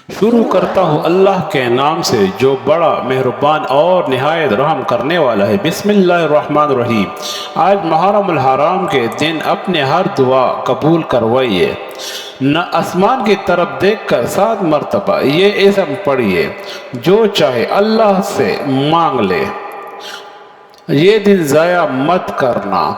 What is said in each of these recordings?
شروع کرتا ہوں اللہ کے نام سے جو بڑا مہربان اور نہایت رحم کرنے والا ہے۔ بسم اللہ الرحمن الرحیم۔ آج محرم الحرام کے دن اپنے ہر دعا قبول کروائیے۔ نہ آسمان کی طرف دیکھ کر 7 مرتبہ یہ اسم پڑھیے، جو چاہے اللہ سے مانگ لے۔ یہ دن ضائع مت کرنا۔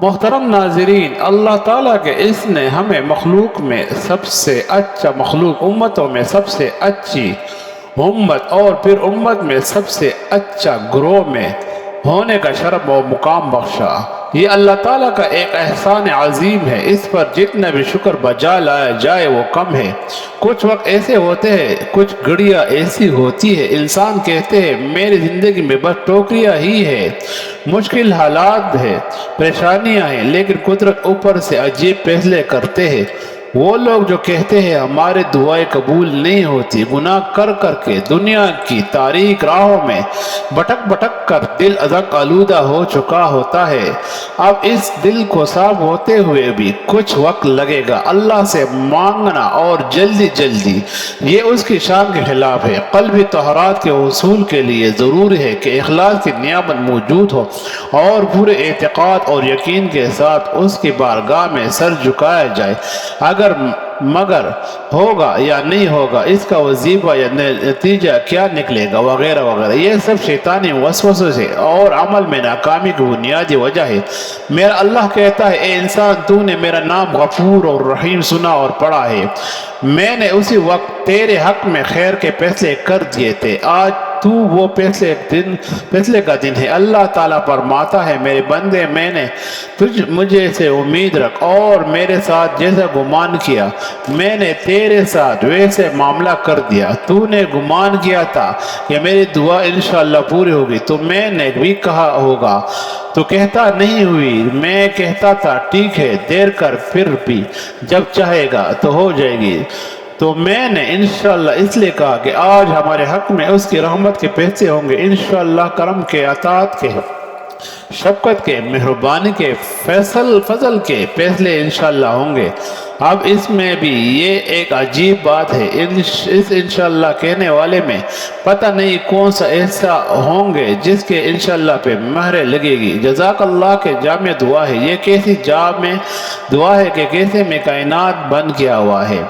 محترم ناظرین، اللہ تعالیٰ کے اس نے ہمیں مخلوق میں سب سے اچھا مخلوق، امتوں میں سب سے اچھی امت اور پھر امت میں سب سے اچھا گروہ میں ہونے کا شرف و مقام بخشا۔ یہ اللہ تعالیٰ کا ایک احسان عظیم ہے، اس پر جتنا بھی شکر بجا لایا جائے وہ کم ہے۔ کچھ وقت ایسے ہوتے ہیں، کچھ گھڑیاں ایسی ہوتی ہے، انسان کہتے ہیں میری زندگی میں بس ٹوکریاں ہی ہے، مشکل حالات ہے، پریشانیاں ہیں، لیکن قدرت اوپر سے عجیب فیصلے کرتے ہیں۔ وہ لوگ جو کہتے ہیں ہمارے دعائیں قبول نہیں ہوتی، گناہ کر کر کے دنیا کی تاریک راہوں میں بھٹک بھٹک کر دل ازک آلودہ ہو چکا ہوتا ہے۔ اب اس دل کو صاف ہوتے ہوئے بھی کچھ وقت لگے گا۔ اللہ سے مانگنا اور جلدی جلدی یہ اس کی شان کے خلاف ہے۔ قلبی طہارت کے حصول کے لیے ضروری ہے کہ اخلاص کی نعمت موجود ہو اور پورے اعتقاد اور یقین کے ساتھ اس کی بارگاہ میں سر جھکایا جائے۔ اگر مگر ہوگا یا نہیں ہوگا، اس کا وظیفہ یا نتیجہ کیا نکلے گا، وغیرہ وغیرہ، یہ سب شیطانی وسوسوں سے اور عمل میں ناکامی کی بنیادی وجہ ہے۔ میرا اللہ کہتا ہے، اے انسان، تو نے میرا نام غفور اور رحیم سنا اور پڑھا ہے۔ میں نے اسی وقت تیرے حق میں خیر کے فیصلے کر دیے تھے۔ آج تو وہ فیصلے کا دن ہے۔ اللہ تعالیٰ فرماتا ہے، میرے بندے، میں نے مجھے سے امید رکھ اور میرے ساتھ جیسا گمان کیا، میں نے تیرے ساتھ ویسے معاملہ کر دیا۔ تو نے گمان کیا تھا کہ میری دعا انشاءاللہ پوری ہوگی، تو میں نے بھی کہا ہوگا، تو کہتا نہیں ہوئی۔ میں کہتا تھا ٹھیک ہے، دیر کر پھر بھی جب چاہے گا تو ہو جائے گی۔ تو میں نے انشاءاللہ اس لیے کہا کہ آج ہمارے حق میں اس کی رحمت کے فیصلے ہوں گے، انشاءاللہ کرم کے، عطاعت کے، شفقت کے، مہربانی کے، فضل کے فیصلے انشاءاللہ ہوں گے۔ اب اس میں بھی یہ ایک عجیب بات ہے، اس انشاءاللہ کہنے والے میں پتہ نہیں کون سا ایسا ہوں گے جس کے انشاءاللہ پہ مہر لگے گی۔ جزاک اللہ کے جامع دعا ہے، یہ کیسی جامع دعا ہے کہ کیسے میں کائنات بن گیا ہوا ہے۔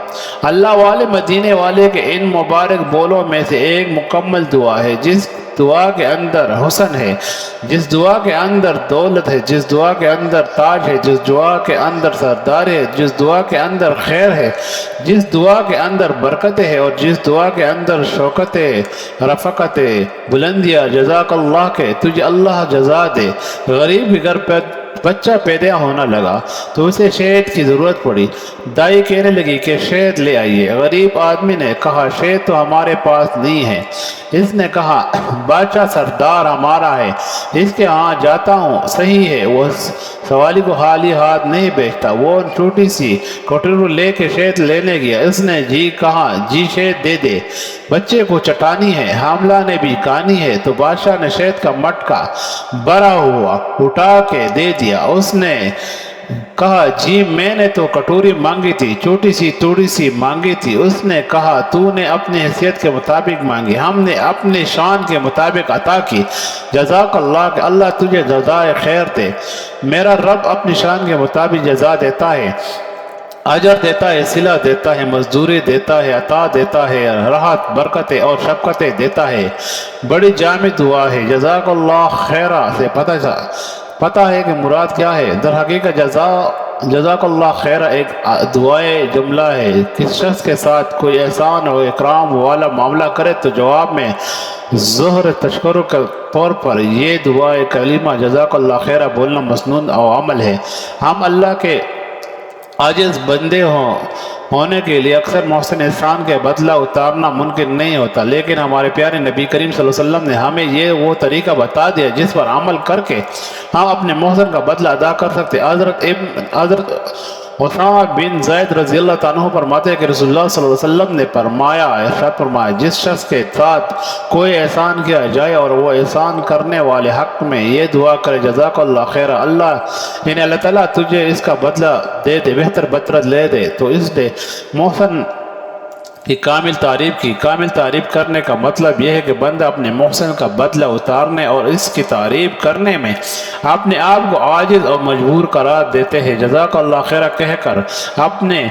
اللہ والے مدینے والے کے ان مبارک بولوں میں سے ایک مکمل دعا ہے، جس دعا کے اندر حسن ہے، جس دعا کے اندر دولت ہے، جس دعا کے اندر تاج ہے، جس دعا کے اندر سردار ہے، جس دعا کے اندر خیر ہے، جس دعا کے اندر برکت ہے اور جس دعا کے اندر شوکت ہے، رفقت ہے، بلندیاں۔ جزاک اللہ کے تجھے اللہ جزا دے۔ غریب کے گھر پہ بچہ پیدا ہونا لگا تو اسے شہد کی ضرورت پڑی۔ دائی کہنے لگی کہ شہد لے آئیے۔ غریب آدمی نے کہا شہد تو ہمارے پاس نہیں ہے۔ اس نے کہا بادشاہ سردار ہمارا ہے، اس کے ہاں جاتا ہوں۔ صحیح ہے، وہ سوالی کو خالی ہاتھ نہیں بیچتا۔ وہ چھوٹی سی کٹورا لے کے شہد لینے گیا۔ اس نے جی کہا، جی شہد دے دے، بچے کو چٹانی ہے، حاملہ نے بھی کہانی ہے۔ تو بادشاہ نے شہد کا مٹکا بھرا ہوا اٹھا کے دے دیا۔ اس نے کہا جی میں نے تو کٹوری مانگی تھی، چھوٹی سی توڑی سی مانگی تھی۔ اس نے کہا تو نے اپنی حیثیت کے مطابق مانگی، ہم نے اپنے شان کے مطابق عطا کی۔ جزاک اللہ کہ اللہ تجھے جزائے خیر دے۔ میرا رب اپنی شان کے مطابق جزا دیتا ہے، اجر دیتا ہے، صلہ دیتا ہے، مزدوری دیتا ہے، عطا دیتا ہے، راحت، برکتیں اور شفقتیں دیتا ہے۔ بڑی جامع دعا ہے۔ جزاک اللہ خیرہ سے پتہ ہے کہ مراد کیا ہے؟ در حقیقت جزاک اللہ خیرہ ایک دعائے جملہ ہے۔ کس شخص کے ساتھ کوئی احسان و اکرام والا معاملہ کرے تو جواب میں ظہر تشکر کے طور پر یہ دعائے کلمہ جزاک اللہ خیرہ بولنا مسنون و عمل ہے۔ ہم اللہ کے عاجز بندے ہونے کے لیے اکثر محسن احسان کے بدلہ اتارنا ممکن نہیں ہوتا، لیکن ہمارے پیارے نبی کریم صلی اللہ علیہ وسلم نے ہمیں یہ وہ طریقہ بتا دیا جس پر عمل کر کے ہم اپنے محسن کا بدلہ ادا کر سکتے۔ حضرت اسامہ بن زید رضی اللہ عنہ فرماتے ہیں کہ رسول اللہ صلی اللہ علیہ وسلم نے ارشاد فرمایا، جس شخص کے ساتھ کوئی احسان کیا جائے اور وہ احسان کرنے والے حق میں یہ دعا کرے جزاک اللہ خیرہ، اللہ تعالیٰ تجھے اس کا بدلہ دے دے، بہتر بدلہ لے دے۔ تو اس نے محسن کی کامل تعریف کی۔ کامل تعریف کرنے کا مطلب یہ ہے کہ بندہ اپنے محسن کا بدلہ اتارنے اور اس کی تعریف کرنے میں اپنے آپ کو عاجز اور مجبور قرار دیتے ہیں۔ جزاک اللہ خیرہ کہہ کر اپنے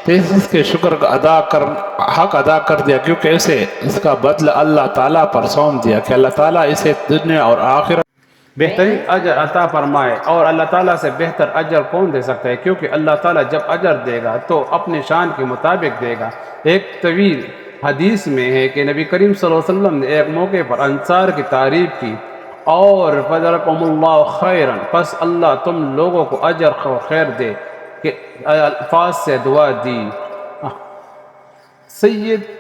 اس کے شکر کا حق ادا کر دیا، کیونکہ اسے اس کا بدلہ اللہ تعالیٰ پر سونپ دیا کہ اللہ تعالیٰ اسے دنیا اور آخرت بہترین اجر عطا فرمائے۔ اور اللہ تعالیٰ سے بہتر اجر کون دے سکتا ہے، کیونکہ اللہ تعالیٰ جب اجر دے گا تو اپنے شان کے مطابق دے گا۔ ایک طویل حدیث میں ہے کہ نبی کریم صلی اللہ علیہ وسلم نے ایک موقع پر انصار کی تعریف کی اور فَجَزَاكُمُ اللَّهُ خَيْرًا، پس اللہ تم لوگوں کو اجر و خیر دے کہ الفاظ سے دعا دی۔ سید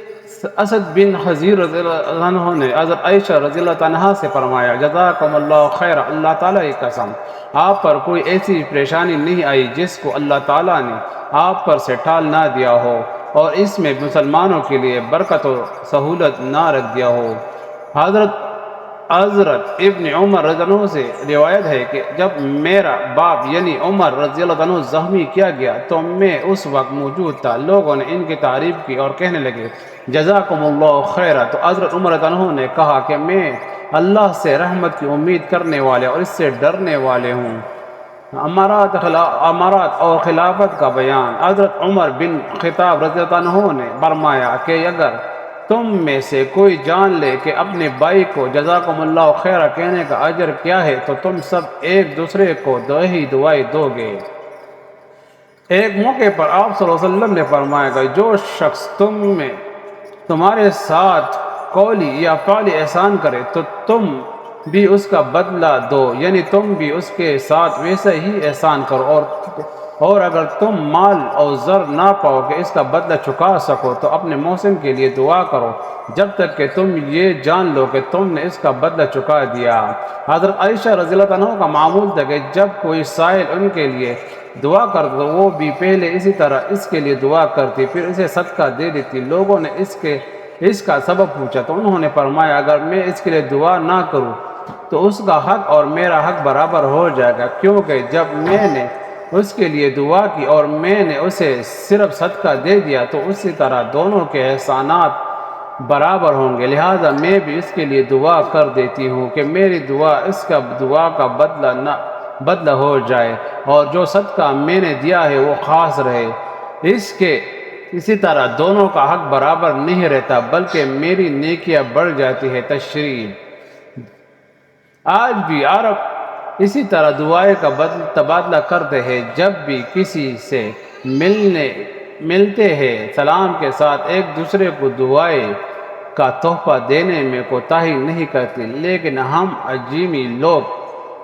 اسد بن حضیر رضی اللہ عنہ نے حضرت عائشہ رضی اللہ عنہا سے فرمایا، جزاکم اللہ خیر، اللہ تعالیٰ کی قسم آپ پر کوئی ایسی پریشانی نہیں آئی جس کو اللہ تعالیٰ نے آپ پر سے ٹال نہ دیا ہو اور اس میں مسلمانوں کے لیے برکت و سہولت نہ رکھ دیا ہو۔ حضرت ابن عمر رضی اللہ عنہ سے روایت ہے کہ جب میرا باپ یعنی عمر رضی اللہ عنہ زخمی کیا گیا تو میں اس وقت موجود تھا۔ لوگوں نے ان کی تعریف کی اور کہنے لگے جزاکم اللہ خیرہ، تو حضرت عمر رضی اللہ عنہ نے کہا کہ میں اللہ سے رحمت کی امید کرنے والے اور اس سے ڈرنے والے ہوں۔ امارات اور خلافت کا بیان۔ حضرت عمر بن خطاب رضی اللہ عنہ نے فرمایا کہ اگر تم میں سے کوئی جان لے کہ اپنے بھائی کو جزاکم اللہ خیرہ کہنے کا اجر کیا ہے تو تم سب ایک دوسرے کو ہی دعائیں دو گے۔ ایک موقع پر آپ صلی اللہ علیہ وسلم نے فرمایا کہ جو شخص تمہارے ساتھ قولی یا فعلی احسان کرے تو تم بھی اس کا بدلہ دو، یعنی تم بھی اس کے ساتھ ویسا ہی احسان کرو، اور اگر تم مال اور زر نہ پاؤ کہ اس کا بدلہ چکا سکو تو اپنے محسن کے لیے دعا کرو جب تک کہ تم یہ جان لو کہ تم نے اس کا بدلہ چکا دیا۔ حضرت عائشہ رضی اللہ عنہ کا معمول تھا کہ جب کوئی سائل ان کے لیے دعا کرتا تو وہ بھی پہلے اسی طرح اس کے لیے دعا کرتی، پھر اسے صدقہ دے دیتی۔ لوگوں نے اس کا سبب پوچھا تو انہوں نے فرمایا اگر میں اس کے لیے دعا نہ کروں تو اس کا حق اور میرا حق برابر ہو جائے گا، کیونکہ جب میں نے اس کے لیے دعا کی اور میں نے اسے صرف صدقہ دے دیا تو اسی طرح دونوں کے احسانات برابر ہوں گے، لہٰذا میں بھی اس کے لیے دعا کر دیتی ہوں کہ میری دعا اس کا دعا کا بدلہ ہو جائے اور جو صدقہ میں نے دیا ہے وہ خاص رہے۔ اسی طرح دونوں کا حق برابر نہیں رہتا بلکہ میری نیکیاں بڑھ جاتی ہے۔ تشریح۔ آج بھی عرب اسی طرح دعائیں کا تبادلہ کرتے ہیں، جب بھی کسی سے ملتے ہیں سلام کے ساتھ ایک دوسرے کو دعائیں کا تحفہ دینے میں کوتاہی نہیں کرتے، لیکن ہم عجمی لوگ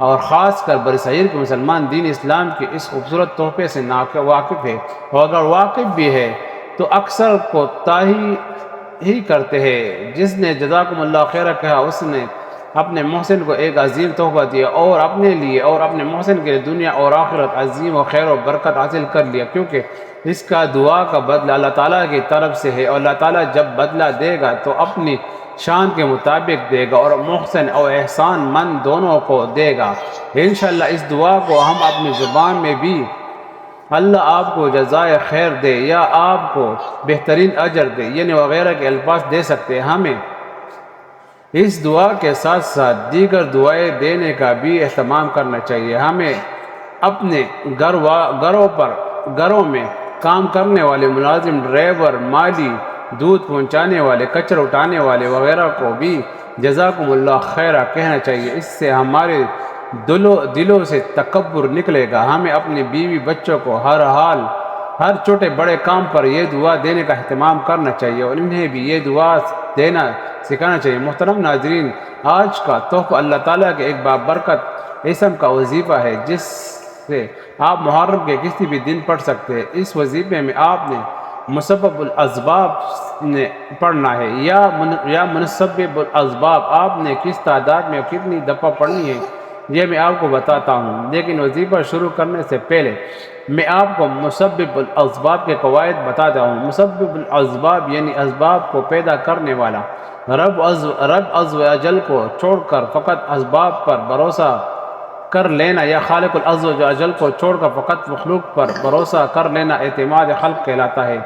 اور خاص کر برصغیر کے مسلمان دین اسلام کے اس خوبصورت تحفے سے واقف ہے، اور اگر واقف بھی ہے تو اکثر کوتاہی ہی کرتے ہیں۔ جس نے جزاکم اللہ خیرہ کہا اس نے اپنے محسن کو ایک عظیم تحفہ دیا اور اپنے لیے اور اپنے محسن کے لیے دنیا اور آخرت عظیم و خیر و برکت حاصل کر لیا، کیونکہ اس کا دعا کا بدلہ اللہ تعالیٰ کی طرف سے ہے، اور اللہ تعالیٰ جب بدلہ دے گا تو اپنی شان کے مطابق دے گا اور محسن اور احسان مند دونوں کو دے گا۔ انشاءاللہ اس دعا کو ہم اپنی زبان میں بھی اللہ آپ کو جزائے خیر دے یا آپ کو بہترین اجر دے یعنی وغیرہ کے الفاظ دے سکتے ہیں۔ ہمیں اس دعا کے ساتھ ساتھ دیگر دعائیں دینے کا بھی اہتمام کرنا چاہیے۔ ہمیں اپنے گھروں میں کام کرنے والے ملازم، ڈرائیور، مالی، دودھ پہنچانے والے، کچرا اٹھانے والے وغیرہ کو بھی جزاکم اللہ خیرہ کہنا چاہیے۔ اس سے ہمارے دلوں سے تکبر نکلے گا۔ ہمیں اپنی بیوی بچوں کو ہر چھوٹے بڑے کام پر یہ دعا دینے کا اہتمام کرنا چاہیے اور انہیں بھی یہ دعا دینا سکھانا چاہیے۔ محترم ناظرین، آج کا تحفہ اللہ تعالیٰ کے ایک بابرکت اسم کا وظیفہ ہے جس سے آپ محرم کے کسی بھی دن پڑھ سکتے ہیں۔ اس وظیفے میں آپ نے مسبب الاسباب نے پڑھنا ہے یا منسبب الاسباب آپ نے کس تعداد میں کتنی دفعہ پڑھنی ہے یہ میں آپ کو بتاتا ہوں، لیکن وظیفہ شروع کرنے سے پہلے میں آپ کو مسبب الاسباب کے قواعد بتاتا ہوں۔ مسبب الاسباب یعنی اسباب کو پیدا کرنے والا رب عز و جل کو چھوڑ کر فقط اسباب پر بھروسہ کر لینا، یا خالق العز و جل کو چھوڑ کر فقط مخلوق پر بھروسہ کر لینا اعتماد خلق کہلاتا ہے۔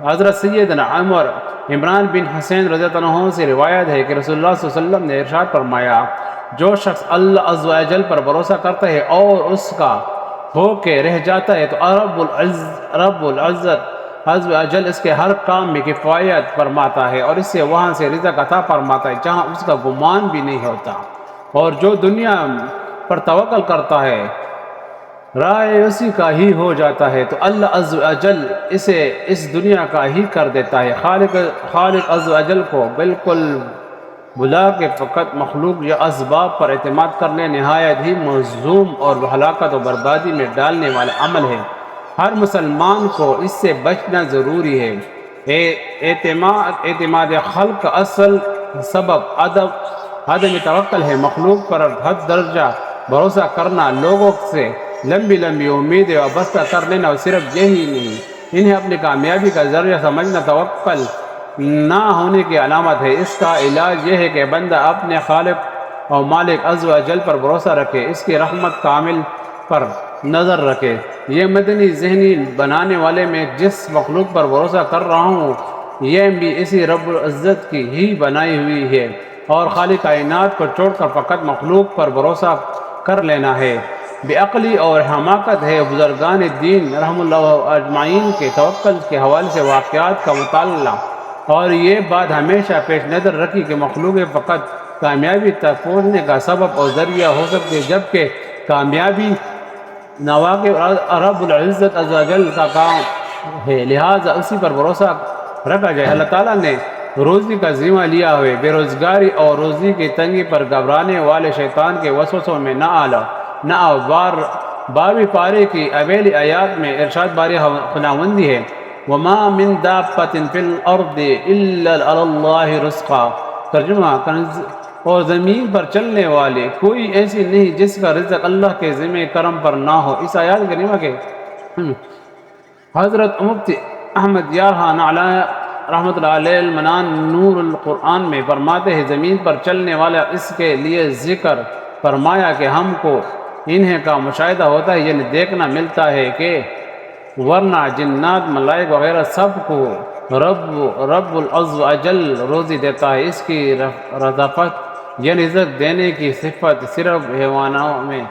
حضرت سیدنا عمر عمران بن حسین رضی اللہ عنہ سے روایت ہے کہ رسول اللہ صلی اللہ علیہ وسلم نے ارشاد فرمایا، جو شخص اللہ عز و جل پر بھروسہ کرتا ہے اور اس کا ہو کے رہ جاتا ہے تو رب العزت عز و جل اس کے ہر کام میں کفایت فرماتا ہے اور اس سے وہاں سے رزق عطا فرماتا ہے جہاں اس کا گمان بھی نہیں ہوتا، اور جو دنیا پر توکل کرتا ہے رائے اسی کا ہی ہو جاتا ہے تو اللہ عز و جل اسے اس دنیا کا ہی کر دیتا ہے۔ خالق عز و جل کو بالکل بلا کے فقط مخلوق یا اسباب پر اعتماد کرنے نہایت ہی مذموم اور ہلاکت و بربادی میں ڈالنے والا عمل ہے۔ ہر مسلمان کو اس سے بچنا ضروری ہے۔ اعتماد خلق کا اصل سبب عدم توکل ہے۔ مخلوق پر حد درجہ بھروسہ کرنا، لوگوں سے لمبی امیدیں وابستہ کر لینا اور صرف یہی نہیں، انہیں اپنی کامیابی کا ذریعہ سمجھنا توکل نہ ہونے کی علامت ہے۔ اس کا علاج یہ ہے کہ بندہ اپنے خالق اور مالک عز و جل پر بھروسہ رکھے، اس کی رحمت کامل پر نظر رکھے۔ یہ مدنی ذہنی بنانے والے میں جس مخلوق پر بھروسہ کر رہا ہوں یہ بھی اسی رب العزت کی ہی بنائی ہوئی ہے، اور خالق کائنات کو چھوڑ کر فقط مخلوق پر بھروسہ کر لینا ہے بے عقلی اور حماقت ہے۔ بزرگان دین رحم اللہ اجمعین کے توکل کے حوالے سے واقعات کا مطالعہ اور یہ بات ہمیشہ پیش نظر رکھی کہ مخلوق فقط کامیابی تک پہنچنے کا سبب اور ذریعہ ہو سکتے، جبکہ کامیابی نواقب رب العزت عز و جل کا کام ہے، لہٰذا اسی پر بھروسہ رکھا جائے۔ اللہ تعالیٰ نے روزی کا ذمہ لیا ہوئے، بے روزگاری اور روزی کی تنگی پر گھبرانے والے شیطان کے وسوسوں میں نہ آؤ۔ 12ویں پارے کی اویلی آیات میں ارشاد باری خداوندی ہے، وَمَا مِن دَابَّةٍ فِي الْأَرْضِ إِلَّا عَلَى اللَّهِ رِزْقُهَا۔ ترجمہ، اور زمین پر چلنے والے کوئی ایسی نہیں جس کا رزق اللہ کے ذمہ کرم پر نہ ہو۔ اس آیات کریمہ کے حضرت مفتی احمد یارحان رحمۃ اللہ علیہ المنان نور القرآن میں فرماتے ہیں، زمین پر چلنے والا اس کے لیے ذکر فرمایا کہ ہم کو انہیں کا مشاہدہ ہوتا ہے، یعنی دیکھنا ملتا ہے، کہ ورنہ جنات ملائک وغیرہ سب کو رب العز و جل روزی دیتا ہے۔ اس کی رزقت یعنی رزق دینے کی صفت صرف حیوانوں میں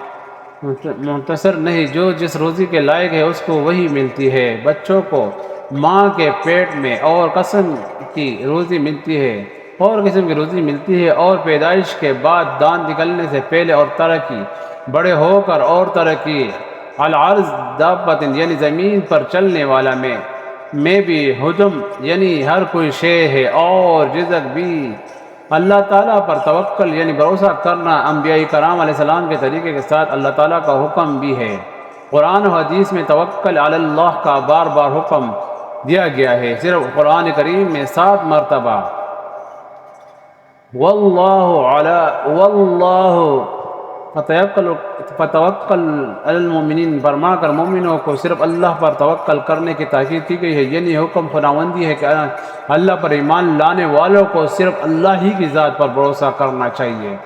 منحصر نہیں، جو جس روزی کے لائق ہے اس کو وہی ملتی ہے۔ بچوں کو ماں کے پیٹ میں اور قسم کی روزی ملتی ہے اور پیدائش کے بعد دانت نکلنے سے پہلے اور ترقی بڑے ہو کر اور ترقی العرض دابۃ یعنی زمین پر چلنے والا میں بھی حجم یعنی ہر کوئی شے ہے، اور رزق بھی اللہ تعالیٰ پر توکل یعنی بھروسہ کرنا انبیاء کرام علیہ السلام کے طریقے کے ساتھ اللہ تعالیٰ کا حکم بھی ہے۔ قرآن و حدیث میں توکل علی اللہ کا بار بار حکم دیا گیا ہے، صرف قرآن کریم میں 7 مرتبہ فتوکل علی المؤمنین فرما کر مومنوں کو صرف اللہ پر توکل کرنے کی تاکید کی گئی ہے، یعنی حکم خداوندی ہے کہ اللہ پر ایمان لانے والوں کو صرف اللہ ہی کی ذات پر بھروسہ کرنا چاہیے۔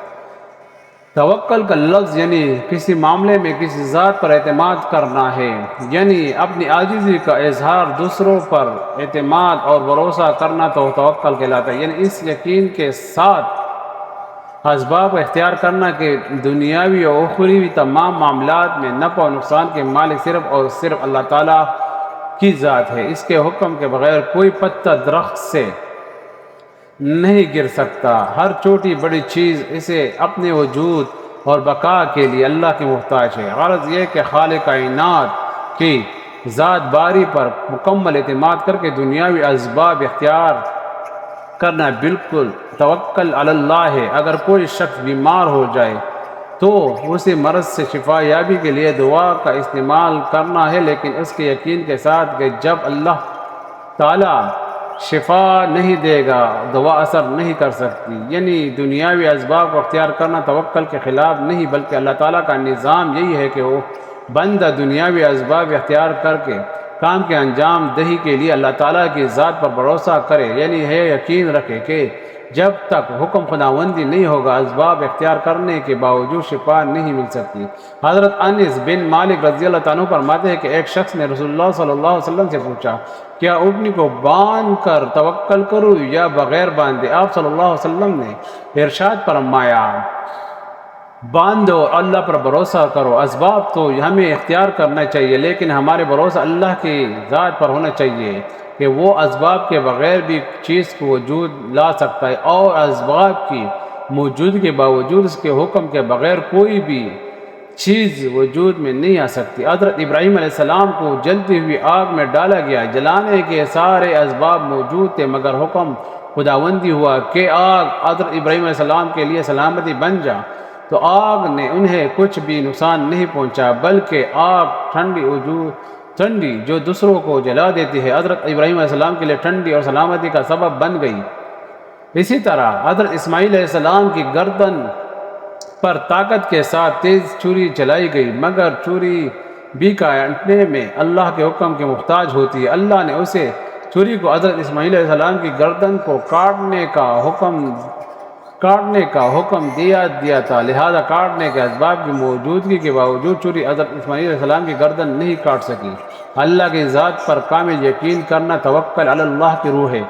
توکل کا لفظ یعنی کسی معاملے میں کسی ذات پر اعتماد کرنا ہے، یعنی اپنی عاجزی کا اظہار، دوسروں پر اعتماد اور بھروسہ کرنا تو توکل کہلاتا ہے، یعنی اس یقین کے ساتھ اسباب کو اختیار کرنا کہ دنیاوی اور اخروی تمام معاملات میں نفع و نقصان کے مالک صرف اور صرف اللہ تعالیٰ کی ذات ہے۔ اس کے حکم کے بغیر کوئی پتا درخت سے نہیں گر سکتا، ہر چھوٹی بڑی چیز اسے اپنے وجود اور بقا کے لیے اللہ کی محتاج ہے۔ غرض یہ کہ خالق کائنات کی ذات باری پر مکمل اعتماد کر کے دنیاوی اسباب اختیار کرنا بالکل توکل علی اللہ ہے۔ اگر کوئی شخص بیمار ہو جائے تو اسے مرض سے شفا یابی کے لیے دعا کا استعمال کرنا ہے، لیکن اس کے یقین کے ساتھ کہ جب اللہ تعالیٰ شفا نہیں دے گا دوا اثر نہیں کر سکتی، یعنی دنیاوی اسباب کو اختیار کرنا توکل کے خلاف نہیں، بلکہ اللہ تعالیٰ کا نظام یہی ہے کہ وہ بندہ دنیاوی اسباب اختیار کر کے کام کے انجام دہی کے لیے اللہ تعالیٰ کی ذات پر بھروسہ کرے، یعنی ہے یقین رکھے کہ جب تک حکم خداوندی نہیں ہوگا اسباب اختیار کرنے کے باوجود شفا نہیں مل سکتی۔ حضرت انس بن مالک رضی اللہ تعالیٰ فرماتے ہیں کہ ایک شخص نے رسول اللہ صلی اللہ علیہ وسلم سے پوچھا، کیا اونٹنی کو باندھ کر توکل کروں یا بغیر باندھے؟ آپ صلی اللہ علیہ وسلم نے ارشاد فرمایا، باندھو اور اللہ پر بھروسہ کرو۔ اسباب تو ہمیں اختیار کرنا چاہیے، لیکن ہمارے بھروسہ اللہ کی ذات پر ہونا چاہیے کہ وہ اسباب کے بغیر بھی چیز کو وجود لا سکتا ہے، اور اسباب کی موجودگی کے باوجود اس کے حکم کے بغیر کوئی بھی چیز وجود میں نہیں آ سکتی۔ حضرت ابراہیم علیہ السلام کو جلتی ہوئی آگ میں ڈالا گیا، جلانے کے سارے اسباب موجود تھے، مگر حکم خداوندی ہوا کہ آگ حضرت ابراہیم علیہ السلام کے لیے سلامتی بن جا، تو آگ نے انہیں کچھ بھی نقصان نہیں پہنچا، بلکہ آگ ٹھنڈی جو دوسروں کو جلا دیتی ہے، حضرت ابراہیم علیہ السلام کے لیے ٹھنڈی اور سلامتی کا سبب بن گئی۔ اسی طرح حضرت اسماعیل علیہ السلام کی گردن پر طاقت کے ساتھ تیز چھری چلائی گئی، مگر چھری بھی کاٹنے میں اللہ کے حکم کے محتاج ہوتی ہے۔ اللہ نے اسے چھری کو حضرت اسماعیل علیہ السلام کی گردن کو کاٹنے کا حکم دیا تھا، لہذا کاٹنے کے اسباب کی موجودگی کے باوجود چھری حضرت اسماعیل علیہ السلام کی گردن نہیں کاٹ سکی۔ اللہ کی ذات پر کامل یقین کرنا توکل علی اللہ کی روح ہے۔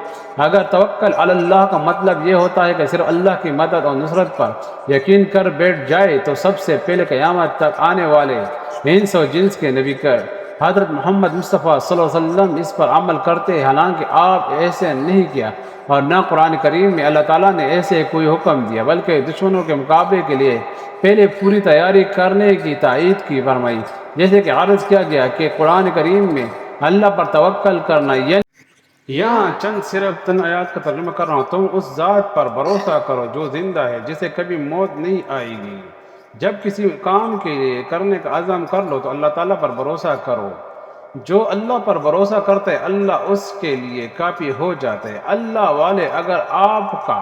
اگر توکل علی اللہ کا مطلب یہ ہوتا ہے کہ صرف اللہ کی مدد اور نصرت پر یقین کر بیٹھ جائے، تو سب سے پہلے قیامت تک آنے والے انس و جنس کے نبی حضرت محمد مصطفیٰ صلی اللہ علیہ وسلم اس پر عمل کرتے، حالانکہ آپ ایسے نہیں کیا، اور نہ قرآن کریم میں اللہ تعالیٰ نے ایسے کوئی حکم دیا، بلکہ دشمنوں کے مقابلے کے لیے پہلے پوری تیاری کرنے کی تائید کی فرمائی۔ جیسے کہ عرض کیا گیا کہ قرآن کریم میں اللہ پر توکل کرنا، یہاں صرف آیات کا ترجمہ کر رہا ہوں۔ تم اس ذات پر بھروسہ کرو جو زندہ ہے، جسے کبھی موت نہیں آئے گی۔ جب کسی کام کے لیے کرنے کا عزم کر لو تو اللہ تعالیٰ پر بھروسہ کرو۔ جو اللہ پر بھروسہ کرتا ہے اللہ اس کے لیے کافی ہو جاتا ہے۔ اللہ والے، اگر آپ کا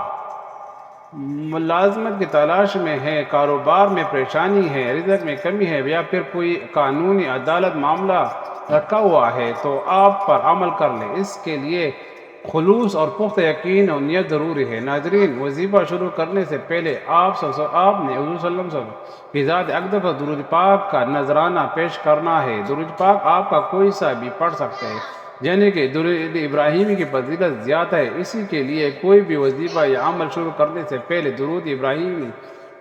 ملازمت کی تلاش میں ہے، کاروبار میں پریشانی ہے، رزق میں کمی ہے، یا پھر کوئی قانونی عدالت معاملہ رکھا ہوا ہے، تو آپ پر عمل کر لیں۔ اس کے لیے خلوص اور پختہ یقین اور نیت ضروری ہے۔ ناظرین، وظیفہ شروع کرنے سے پہلے آپ نے حضور صلی اللہ علیہ وسلم کی ذات اقدس پر درود پاک کا نذرانہ پیش کرنا ہے۔ درود پاک آپ کا کوئی سا بھی پڑھ سکتے ہیں، یعنی کہ درود ابراہیمی کی فضیلت زیادہ ہے، اسی کے لیے کوئی بھی وظیفہ یا عمل شروع کرنے سے پہلے درود ابراہیمی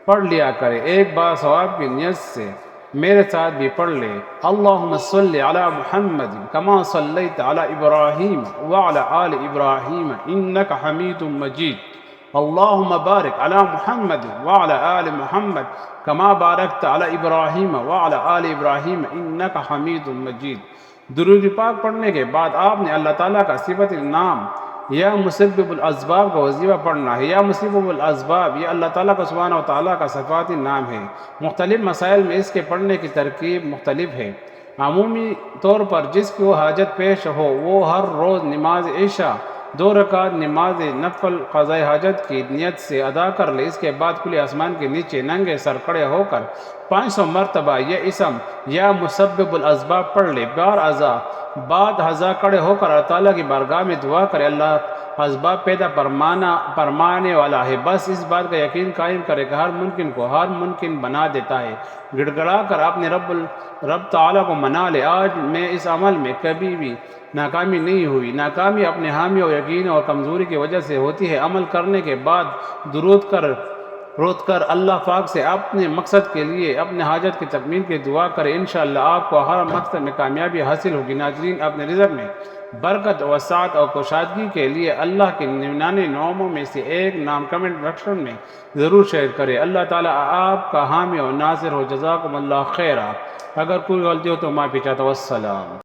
پڑھ لیا کرے۔ ایک بار ثواب کی نیت سے میرے ساتھ بھی پڑھ لے۔ اللہم صلی علی محمد کما صلیت علی ابراہیم وعلی آل ابراہیم انک حمید مجید۔ اللہم بارک علی محمد وعلی آل محمد کما بارکت علی ابراہیم وعلی آل ابراہیم انک حمید مجید۔ درود پاک پڑھنے کے بعد آپ نے اللہ تعالیٰ کا صفت نام یا مسبب الاسباب کا وظیفہ پڑھنا ہے۔ یا مسبب الاسباب یہ اللہ تعالیٰ کا سبحانہ و تعالیٰ کا صفاتی نام ہے۔ مختلف مسائل میں اس کے پڑھنے کی ترکیب مختلف ہے۔ عمومی طور پر جس کو حاجت پیش ہو وہ ہر روز نماز عشاء 2 رکعت نماز نفل قضاء حاجت کی نیت سے ادا کر لے۔ اس کے بعد کھلے آسمان کے نیچے ننگے سر کھڑے ہو کر 500 مرتبہ یہ اسم یا مسبب الاسباب پڑھ لے۔ بعد ازاں کھڑے ہو کر اللہ تعالیٰ کی بارگاہ میں دعا کرے، اللہ اسباب پیدا فرمانے والا ہے، بس اس بات کا یقین قائم کرے کہ ہر ممکن کو ہر ممکن بنا دیتا ہے۔ گڑ گڑا کر اپنے رب تعالیٰ کو منا لے، آج میں اس عمل میں کبھی بھی ناکامی نہیں ہوئی۔ ناکامی اپنے حامی اور یقین اور کمزوری کی وجہ سے ہوتی ہے۔ عمل کرنے کے بعد درود کر اللہ پاک سے اپنے مقصد کے لیے اپنے حاجت کی تکمیل کی دعا کرے، انشاءاللہ آپ کو ہر مقصد میں کامیابی حاصل ہوگی۔ ناظرین، اپنے رزق میں برکت وسعت اور کشادگی کے لیے اللہ کے 99 ناموں میں سے ایک نام کمنٹ سیکشن میں ضرور شیئر کرے۔ اللہ تعالیٰ آپ کا حامی اور ناصر ہو۔ جزاکم اللہ خیرہ۔ اگر کوئی غلطی ہو تو معافی چاہتا ہوں۔ السلام۔